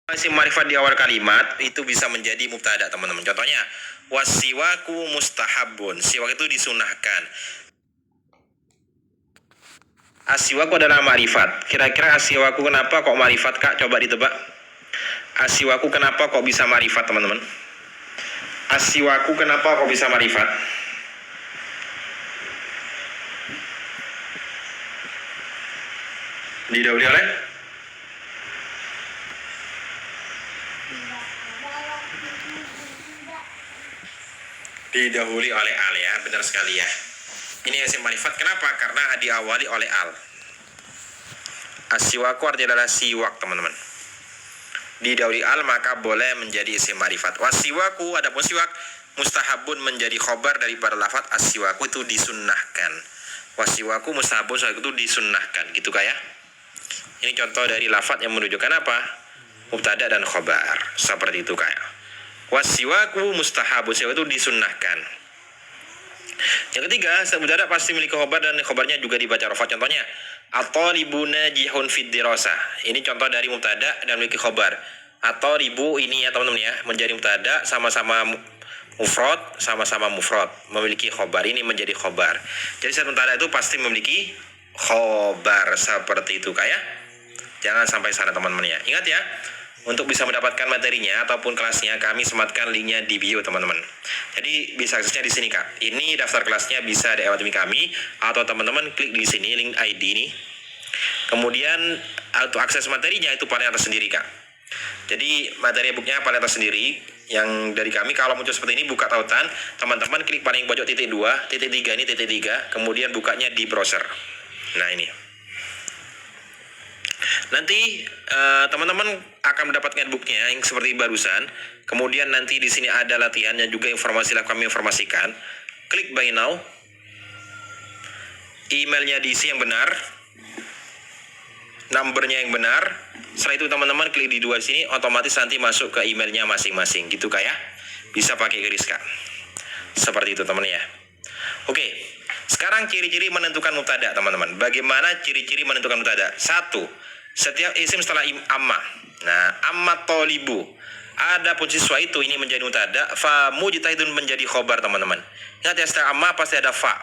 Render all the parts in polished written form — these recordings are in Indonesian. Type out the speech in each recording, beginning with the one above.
Isim ma'rifat di awal kalimat itu bisa menjadi mubtada, teman-teman. Contohnya, wasiwaku mustahabun. Siwak itu disunahkan. Asiwaku adalah ma'rifat. Kira-kira asiwaku kenapa kok ma'rifat, Kak? Coba ditebak. Asiwaku kenapa kok bisa ma'rifat, teman-teman? Asiwaku kenapa kok bisa ma'rifat? Didahului oleh al ya, benar sekali ya. Ini isim ma'rifat kenapa? Karena diawali oleh al. Asiwaku artinya adalah siwak, teman-teman. Didahului al maka boleh menjadi isim ma'rifat. Wasiwaku, adapun siwak mustahabun menjadi khobar daripada lafaz asiwaku itu disunnahkan. Wasiwaku mustahabun, siwak itu disunnahkan, gitu kayak. Ini contoh dari lafaz yang menunjukkan apa? Mubtada dan khobar. Seperti itu kayak. Wasiwaku mustahabun, siwak itu disunnahkan. Yang ketiga, mubtada pasti memiliki khobar dan khobarnya juga dibaca rafa. Contohnya, at-talibu najihun fid dirasah. Ini contoh dari mubtada dan memiliki khobar. Atau ribu ini ya teman-teman ya, menjadi mubtada sama-sama mufrad, sama-sama mufrad, memiliki khobar. Ini menjadi khobar. Jadi satu mubtada itu pasti memiliki khobar seperti itu kayak. Jangan sampai salah teman-teman ya. Ingat ya, untuk bisa mendapatkan materinya ataupun kelasnya, kami sematkan linknya di bio teman-teman. Jadi bisa aksesnya di sini Kak. Ini daftar kelasnya bisa di akademi kami atau teman-teman klik di sini link ID ini. Kemudian untuk akses materinya itu paling atas sendiri Kak. Jadi materi booknya paling atas sendiri. Yang dari kami kalau muncul seperti ini buka tautan, teman-teman klik paling pojok titik 2, titik 3 ini titik 3, kemudian bukanya di browser. Nah ini. Nanti teman-teman akan mendapatkan booknya yang seperti barusan. Kemudian nanti di sini ada latihan dan juga informasi yang kami informasikan. Klik buy now. Emailnya diisi yang benar. Numbernya yang benar. Setelah itu teman-teman klik di dua sini, otomatis nanti masuk ke emailnya masing-masing. Gitu Kak ya. Bisa pakai garis Kak. Seperti itu teman ya. Oke. Sekarang ciri-ciri menentukan mubtada teman-teman. Bagaimana ciri-ciri menentukan mubtada? 1. Setiap isim setelah amma. Nah, amma tolibu. Ada pun siswa itu ini menjadi mubtada, fa mujtahidun menjadi khobar teman-teman. Ingat ya, setelah amma pasti ada fa.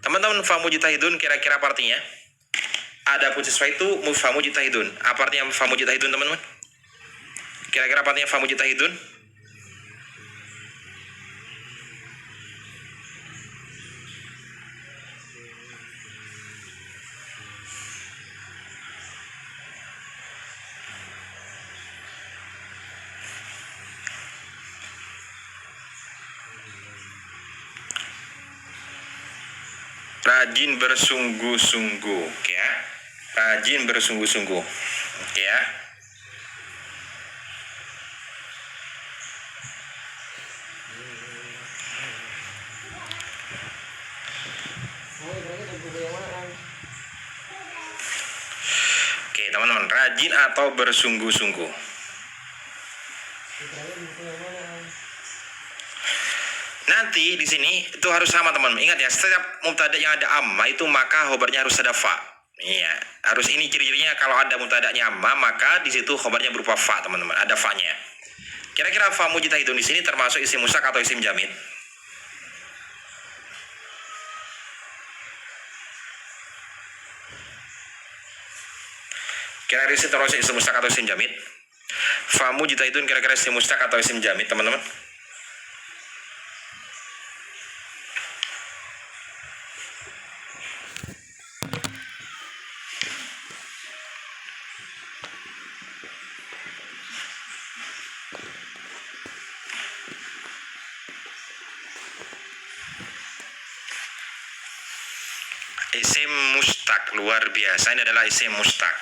Teman-teman, fa mujtahidun kira-kira apa artinya? Ada pun siswa itu fa mujtahidun. Apa artinya fa mujtahidun teman-teman? Kira-kira apa artinya fa mujtahidun? Rajin bersungguh-sungguh, ya. Rajin bersungguh-sungguh, ya. Oke, teman-teman, rajin atau bersungguh-sungguh. Nanti di sini itu harus sama teman-teman. Ingat ya, setiap mubtada yang ada amma itu maka khobarnya harus ada fa. Iya, harus ini ciri-cirinya. Kalau ada mubtadanya amma, maka di situ khobarnya berupa fa, teman-teman. Ada fa-nya. Kira-kira fa mujtahidun di sini termasuk isim musak atau isim jamid? Kira-kira isim termasuk isim musak atau isim jamid? Fa mujtahidun kira-kira isim musak atau isim jamid, teman-teman? Isim mustaq, luar biasa. Ini adalah isim mustaq.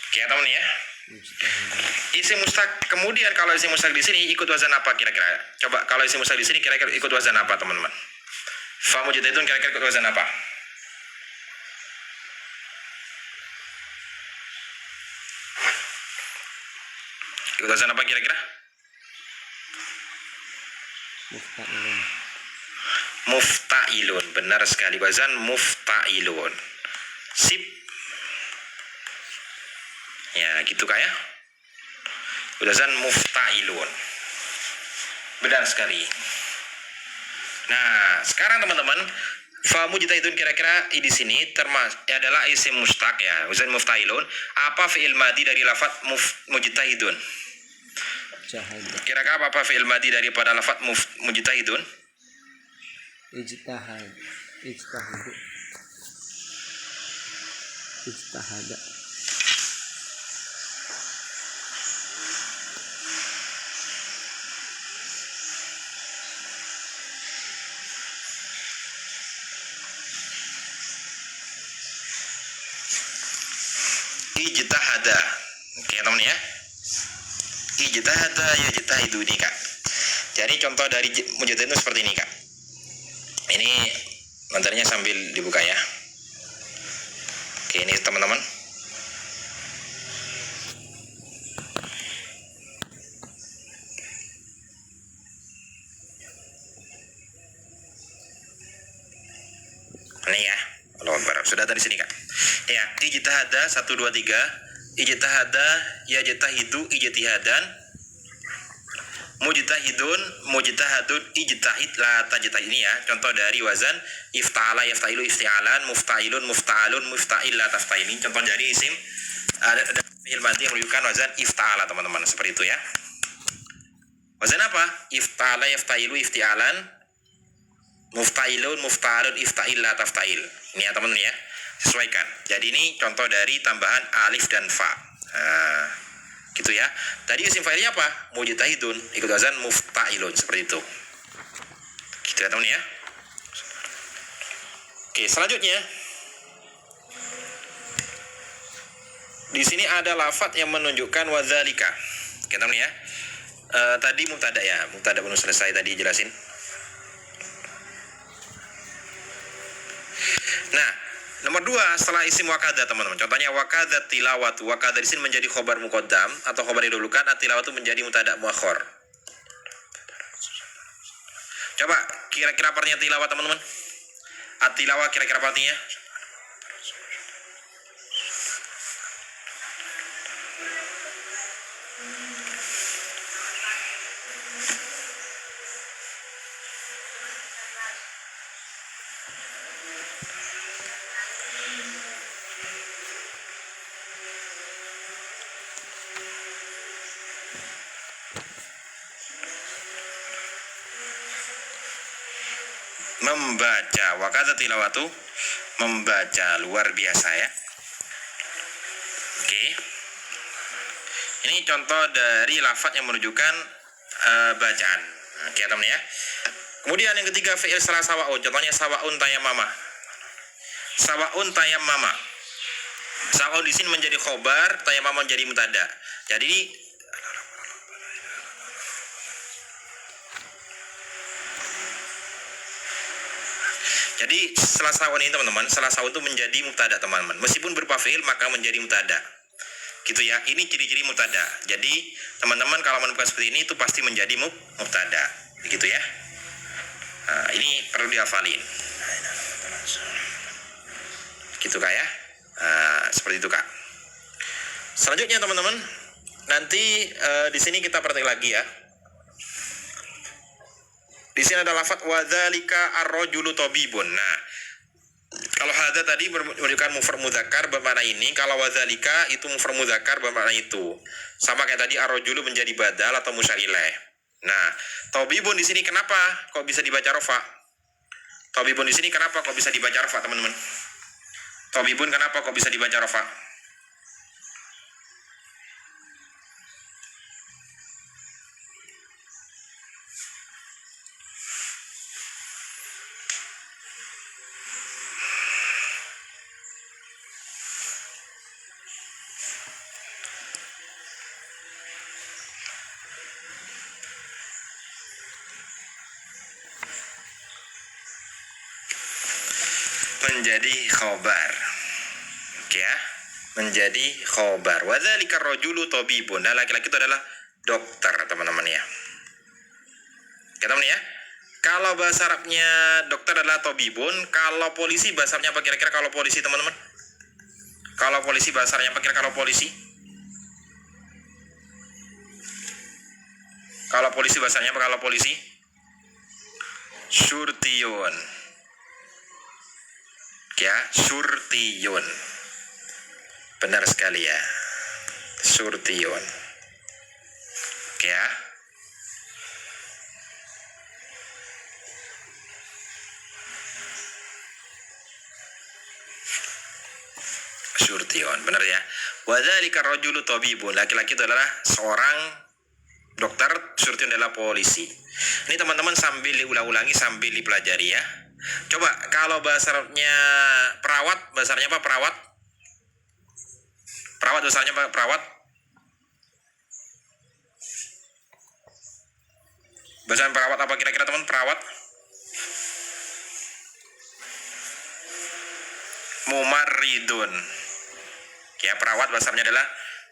Oke ya teman ya. Isim mustaq. Kemudian kalau isim mustaq di sini ikut wazan apa kira-kira? Coba kalau isim mustaq di sini kira-kira ikut wazan apa teman-teman? Fa mujtahidun kira-kira ikut wazan apa? Ikut wazan apa kira-kira? Mufta'ilun. Benar sekali, wazan mufta'ilun. Sip. Ya, gitu kayak. Wazan muftailun. Benar sekali. Nah, sekarang teman-teman, fa mujtahidun kira-kira di sini adalah isim mustaq ya, wazan muftailun. Apa fi'il madi dari lafaz mujtahidun? Kira-kira apa fi'il madi daripada lafaz mujtahidun? Ijtihad. Ijtihada. Ijtihada. Oke, teman ya. Ijtihada yajtahidu ini, Kak. Jadi contoh dari mujtahid itu seperti ini, Kak. Ini materinya sambil dibuka ya. Oke, ini teman-teman. Ini ya. Allahu Akbar. Sudah dari sini, Kak. Ya, ijtihada 1 2 3. Ijtihada yajtahidu ijtihadan. Mujtahidun ijtahid la tajtahid. Ini ya contoh dari wazan ifta'ala yaftailu ifti'alan, muftailun mufta'alun mufta'il la taftail. Ini contoh dari isim ada fi'il madhi yang menunjukkan wazan ifta'ala, teman-teman, seperti itu ya. Wazan apa? Ifta'ala yaftailu ifti'alan, muftailun mufta'alun ifta'il la taftail. Ini ya teman-teman ya, sesuaikan. Jadi ini contoh dari tambahan alif dan fa. Gitu ya. Tadi isim fa'ilnya apa? Mujtahidun, ikut wazan muftailun, seperti itu. Gitu ya teman ya. Oke, selanjutnya di sini ada lafadz yang menunjukkan wadzalika. Oke teman ya. Tadi mubtada ya, mubtada belum selesai tadi jelasin. Nah, nomor 2 setelah isim wakada, teman-teman. Contohnya wakada tilawatu. Wakada di sini menjadi khobar muqaddam atau khobar didahulukan, tilawatu menjadi mubtada muakhar. Coba kira-kira artinya tilawat, teman-teman. Tilawah kira-kira artinya? Membaca. Wakada tilawatu membaca, luar biasa ya. Oke. Ini contoh dari lafadz yang menunjukkan bacaan. Oke teman ya. Kemudian yang ketiga fi'il salah sawaun. Contohnya sawaun tayammama. Sawaun tayammama. Sawaun di sini menjadi khobar, tayammama menjadi mubtada. Jadi salah sawaun ini, teman-teman, salah sawaun itu menjadi mubtada, teman-teman. Meskipun berupa fi'il maka menjadi mubtada. Gitu ya. Ini ciri-ciri mubtada. Jadi teman-teman kalau menemukan seperti ini itu pasti menjadi mubtada. Begitu ya. Nah, ini perlu dihafalin. Gitu Kak ya. Seperti itu Kak. Selanjutnya teman-teman, nanti di sini kita praktek lagi ya. Di sini ada lafadz wadzalika ar-rajulu tabibun. Nah, kalau hadza tadi menunjukkan mufrad mudzakkar bermakna ini, kalau wadzalika itu mufrad mudzakkar bermakna itu. Sama kayak tadi ar-rajulu menjadi badal atau musyar ilaih. Nah, tabibun di sini kenapa kok bisa dibaca rafa? Tabibun di sini kenapa kok bisa dibaca rafa, teman-teman? Tabibun kenapa kok bisa dibaca rafa? Menjadi khobar. Oke ya, menjadi khobar. Wadzalika rajulu tabibun. Nah, laki-laki itu adalah dokter, teman-teman ya. Oke teman ya. Kalau bahasa Arabnya dokter adalah tabibun, kalau polisi bahasa Arabnya apa kira-kira kalau polisi, teman-teman? Kalau polisi bahasa Arabnya apa kira-kira kalau polisi? Kalau polisi bahasanya apa kalau polisi? Syurtiyun. Ya, syurtiyun. Benar sekali ya. Syurtiyun. Ya. Syurtiyun, benar ya. Wa dzalika rajulu tabibun. Laki-laki itu adalah seorang dokter, syurtiyun adalah polisi. Ini teman-teman sambil diulang-ulangi, sambil dipelajari ya. Coba kalau bahasa Arabnya perawat, bahasa Arabnya apa perawat? Perawat bahasanya apa perawat? Bahasa perawat apa kira-kira teman perawat? Mumarridun. Ya, perawat bahasanya adalah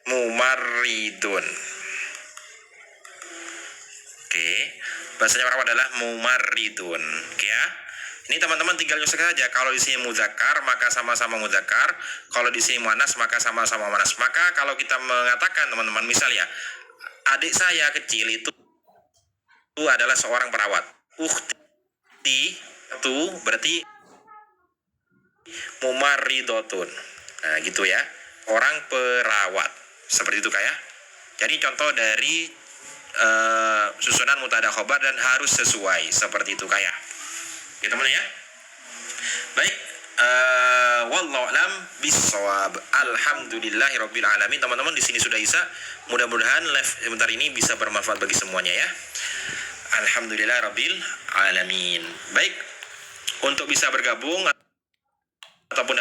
mumarridun. Oke, bahasanya perawat adalah mumarridun. Oke ya. Ini teman-teman tinggal nyusuk saja. Kalau di sini muzakkar maka sama-sama muzakkar. Kalau di sini muannas maka sama-sama muannas. Maka kalau kita mengatakan teman-teman, misalnya adik saya kecil itu adalah seorang perawat. Ukhti itu berarti mumarridotun. Nah, gitu ya. Orang perawat. Seperti itu kayak. Jadi contoh dari susunan mubtada khobar dan harus sesuai seperti itu kayak. Ya teman ya. Baik, wallahu alam bissawab. Alhamdulillahirabbil alamin. Teman-teman di sini sudah bisa. Mudah-mudahan live sebentar ini bisa bermanfaat bagi semuanya ya. Alhamdulillahirabbil alamin. Baik, untuk bisa bergabung ataupun